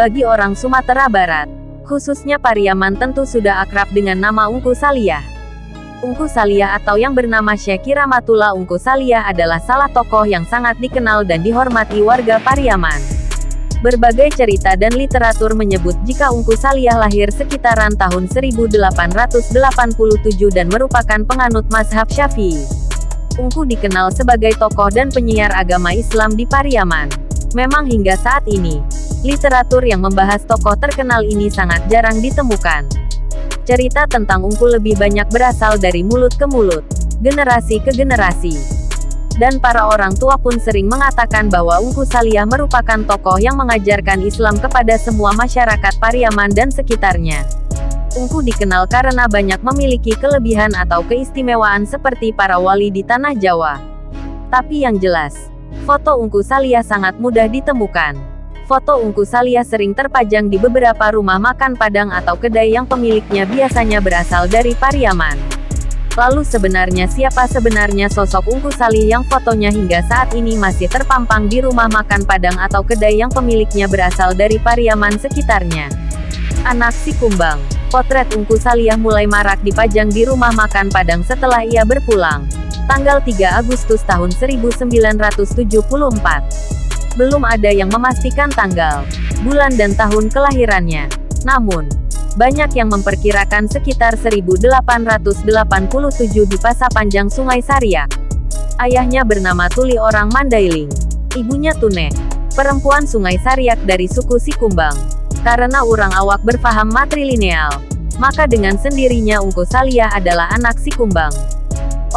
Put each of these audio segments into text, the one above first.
Bagi orang Sumatera Barat, khususnya Pariaman tentu sudah akrab dengan nama Ungku Saliah. Ungku Saliah atau yang bernama Syekh Kiramatullah Ungku Saliah adalah salah tokoh yang sangat dikenal dan dihormati warga Pariaman. Berbagai cerita dan literatur menyebut jika Ungku Saliah lahir sekitaran tahun 1887 dan merupakan penganut mazhab Syafi'i. Ungku dikenal sebagai tokoh dan penyiar agama Islam di Pariaman. Memang hingga saat ini, literatur yang membahas tokoh terkenal ini sangat jarang ditemukan. Cerita tentang Ungku lebih banyak berasal dari mulut ke mulut, generasi ke generasi. Dan para orang tua pun sering mengatakan bahwa Ungku Saliah merupakan tokoh yang mengajarkan Islam kepada semua masyarakat Pariaman dan sekitarnya. Ungku dikenal karena banyak memiliki kelebihan atau keistimewaan seperti para wali di tanah Jawa. Tapi yang jelas, foto Ungku Saliah sangat mudah ditemukan. Foto Ungku Saliah sering terpajang di beberapa rumah makan Padang atau kedai yang pemiliknya biasanya berasal dari Pariaman. Lalu sebenarnya siapa sebenarnya sosok Ungku Saliah yang fotonya hingga saat ini masih terpampang di rumah makan Padang atau kedai yang pemiliknya berasal dari Pariaman sekitarnya? Anak si Kumbang. Potret Ungku Saliah mulai marak dipajang di rumah makan Padang setelah ia berpulang, tanggal 3 Agustus tahun 1974. Belum ada yang memastikan tanggal, bulan dan tahun kelahirannya. Namun, banyak yang memperkirakan sekitar 1887 di Pasapanjang Sungai Sariak. Ayahnya bernama Tuli orang Mandailing. Ibunya Tune, perempuan Sungai Sariak dari suku Sikumbang. Karena orang awak berfaham matrilineal, maka dengan sendirinya Ungku Saliah adalah anak Sikumbang.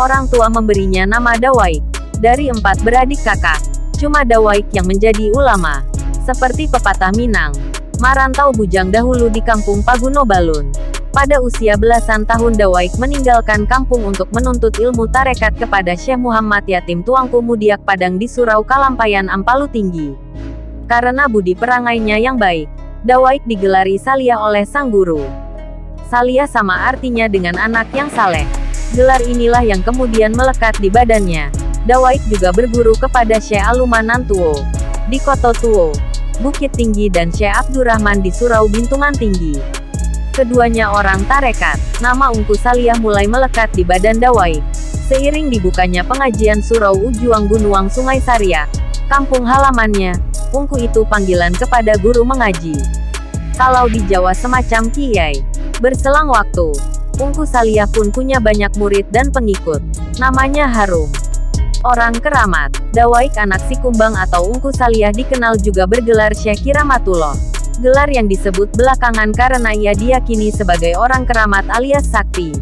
Orang tua memberinya nama Dawaik. Dari 4 beradik kakak, cuma Dawaik yang menjadi ulama. Seperti pepatah Minang, marantau bujang dahulu di kampung Paguno Balun. Pada usia belasan tahun Dawaik meninggalkan kampung untuk menuntut ilmu tarekat kepada Syekh Muhammad Yatim Tuanku Mudiak Padang di Surau Kalampayan Ampalu Tinggi. Karena budi perangainya yang baik, Dawaik digelari Saliah oleh sang guru. Saliah sama artinya dengan anak yang saleh. Gelar inilah yang kemudian melekat di badannya. Dawaik juga berguru kepada Syekh Alumanan Tuo di Koto Tuo, Bukit Tinggi dan Syekh Abdurrahman di Surau Bintungan Tinggi. Keduanya orang tarekat. Nama Ungku Saliah mulai melekat di badan Dawaik seiring dibukanya pengajian Surau Ujuang Gunuang Sungai Sariak, kampung halamannya. Ungku itu panggilan kepada guru mengaji. Kalau di Jawa semacam kiai. Berselang waktu, Ungku Saliah pun punya banyak murid dan pengikut. Namanya harum. Orang keramat. Dawaik anak Sikumbang atau Ungku Saliah dikenal juga bergelar Syekh Kiramatullah. Gelar yang disebut belakangan karena ia diyakini sebagai orang keramat alias sakti.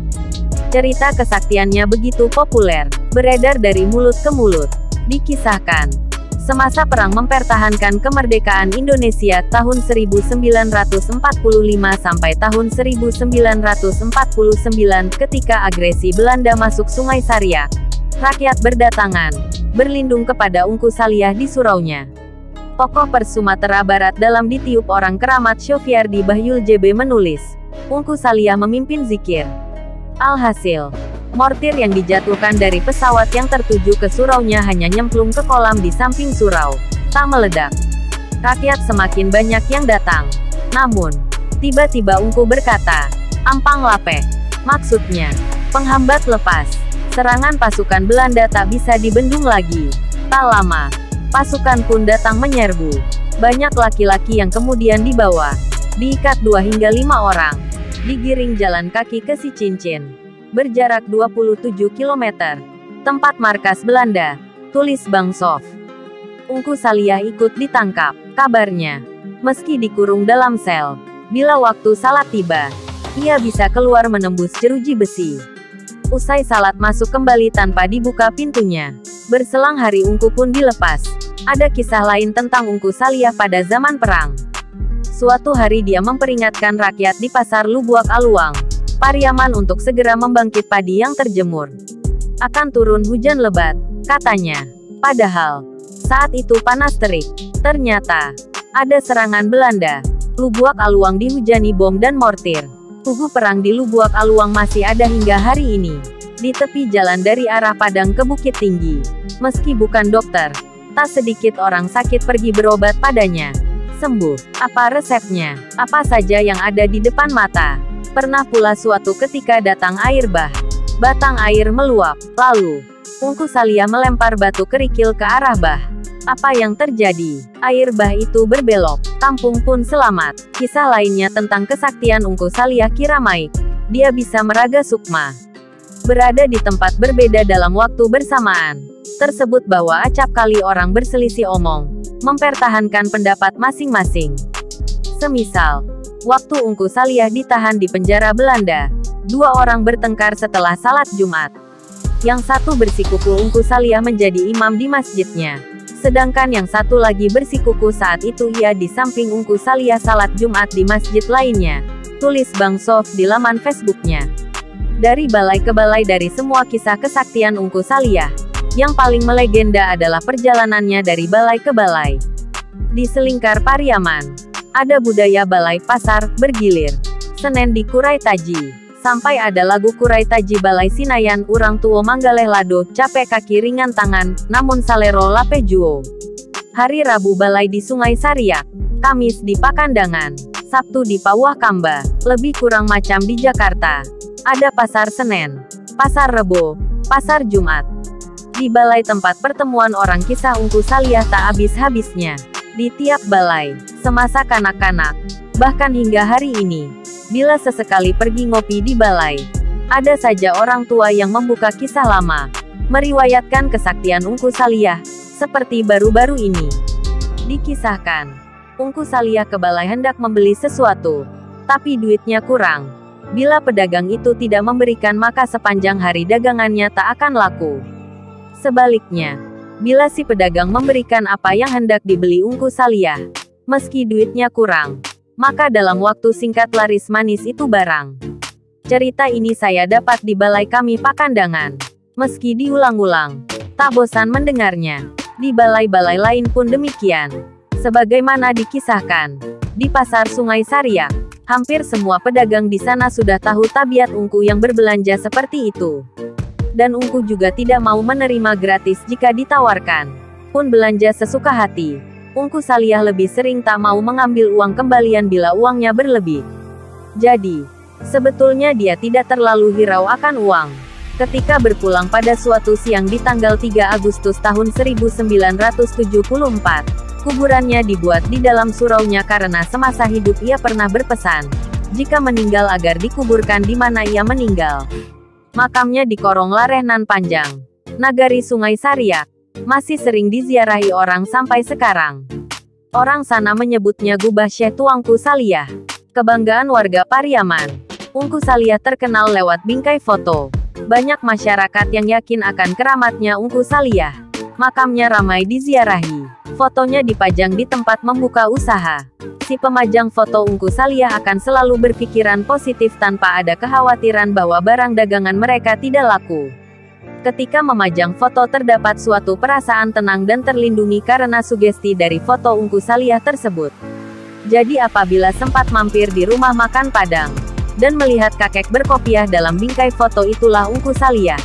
Cerita kesaktiannya begitu populer, beredar dari mulut ke mulut. Dikisahkan, semasa perang mempertahankan kemerdekaan Indonesia tahun 1945 sampai tahun 1949 ketika agresi Belanda masuk Sungai Sariak, rakyat berdatangan, berlindung kepada Ungku Saliah di suraunya. Tokoh per Sumatera Barat dalam ditiup orang keramat Syofiardi Bahyul JB menulis, Ungku Saliah memimpin zikir. Alhasil, mortir yang dijatuhkan dari pesawat yang tertuju ke suraunya hanya nyemplung ke kolam di samping surau, tak meledak. Rakyat semakin banyak yang datang. Namun, tiba-tiba Ungku berkata, "Ampang lape." Maksudnya, penghambat lepas. Serangan pasukan Belanda tak bisa dibendung lagi. Tak lama, pasukan pun datang menyerbu. Banyak laki-laki yang kemudian dibawa, diikat 2 hingga 5 orang, digiring jalan kaki ke Sicincin, berjarak 27 km. Tempat markas Belanda, tulis Bang Sof. Ungku Saliah ikut ditangkap. Kabarnya, meski dikurung dalam sel, bila waktu salat tiba, ia bisa keluar menembus jeruji besi. Usai salat masuk kembali tanpa dibuka pintunya. Berselang hari Ungku pun dilepas. Ada kisah lain tentang Ungku Saliah pada zaman perang. Suatu hari dia memperingatkan rakyat di pasar Lubuak Aluang, Pariaman untuk segera membangkit padi yang terjemur. Akan turun hujan lebat, katanya. Padahal, saat itu panas terik. Ternyata, ada serangan Belanda. Lubuak Aluang dihujani bom dan mortir. Tugu perang di Lubuak Aluang masih ada hingga hari ini. Di tepi jalan dari arah Padang ke Bukit Tinggi. Meski bukan dokter, tak sedikit orang sakit pergi berobat padanya. sembuh. Apa resepnya? Apa saja yang ada di depan mata? Pernah pula suatu ketika datang air bah. Batang air meluap. Lalu, Ungku Saliah melempar batu kerikil ke arah bah. Apa yang terjadi? Air bah itu berbelok. Tampung pun selamat. Kisah lainnya tentang kesaktian Ungku Saliah Kiramaik. Dia bisa meraga sukma. Berada di tempat berbeda dalam waktu bersamaan. Tersebut bahwa acap kali orang berselisih omong. Mempertahankan pendapat masing-masing. Semisal, waktu Ungku Saliah ditahan di penjara Belanda. 2 orang bertengkar setelah salat Jumat. Yang satu bersikuku Ungku Saliah menjadi imam di masjidnya. Sedangkan yang satu lagi bersikuku saat itu ia di samping Ungku Saliah salat Jumat di masjid lainnya. Tulis Bang Sof di laman Facebooknya. Dari balai ke balai dari semua kisah kesaktian Ungku Saliah. Yang paling melegenda adalah perjalanannya dari balai ke balai. Di selingkar Pariaman, ada budaya balai pasar, bergilir. Senen di Kurai Taji. Sampai ada lagu Kurai Taji Balai Sinayan, urang tuo manggaleh lado, capek kaki ringan tangan, namun salero lape juo. Hari Rabu balai di Sungai Sariak. Kamis di Pakandangan. Sabtu di Pawah Kamba. Lebih kurang macam di Jakarta. Ada pasar Senen, pasar Rebo, pasar Jumat. Di balai tempat pertemuan orang kisah Ungku Saliah tak habis-habisnya. Di tiap balai, semasa kanak-kanak, bahkan hingga hari ini. Bila sesekali pergi ngopi di balai, ada saja orang tua yang membuka kisah lama, meriwayatkan kesaktian Ungku Saliah, seperti baru-baru ini. Dikisahkan, Ungku Saliah ke balai hendak membeli sesuatu, tapi duitnya kurang. Bila pedagang itu tidak memberikan maka sepanjang hari dagangannya tak akan laku. Sebaliknya, bila si pedagang memberikan apa yang hendak dibeli Ungku Saliah, meski duitnya kurang, maka dalam waktu singkat laris manis itu barang. Cerita ini saya dapat di balai kami Pakandangan. Meski diulang-ulang, tak bosan mendengarnya. Di balai-balai lain pun demikian. Sebagaimana dikisahkan, di pasar Sungai Sariak, hampir semua pedagang di sana sudah tahu tabiat Ungku yang berbelanja seperti itu. Dan Ungku juga tidak mau menerima gratis jika ditawarkan. Pun belanja sesuka hati. Ungku Saliah lebih sering tak mau mengambil uang kembalian bila uangnya berlebih. Jadi, sebetulnya dia tidak terlalu hirau akan uang. Ketika berpulang pada suatu siang di tanggal 3 Agustus tahun 1974, kuburannya dibuat di dalam suraunya karena semasa hidup ia pernah berpesan, jika meninggal agar dikuburkan di mana ia meninggal. Makamnya di Korong Larehnan Panjang, Nagari Sungai Sariak. Masih sering diziarahi orang sampai sekarang. Orang sana menyebutnya Gubah Syekh Tuangku Saliah. Kebanggaan warga Pariaman. Ungku Saliah terkenal lewat bingkai foto. Banyak masyarakat yang yakin akan keramatnya Ungku Saliah. Makamnya ramai diziarahi. Fotonya dipajang di tempat membuka usaha. Si pemajang foto Ungku Saliah akan selalu berpikiran positif tanpa ada kekhawatiran bahwa barang dagangan mereka tidak laku. Ketika memajang foto terdapat suatu perasaan tenang dan terlindungi karena sugesti dari foto Ungku Saliah tersebut. Jadi apabila sempat mampir di rumah makan Padang, dan melihat kakek berkopiah dalam bingkai foto itulah Ungku Saliah.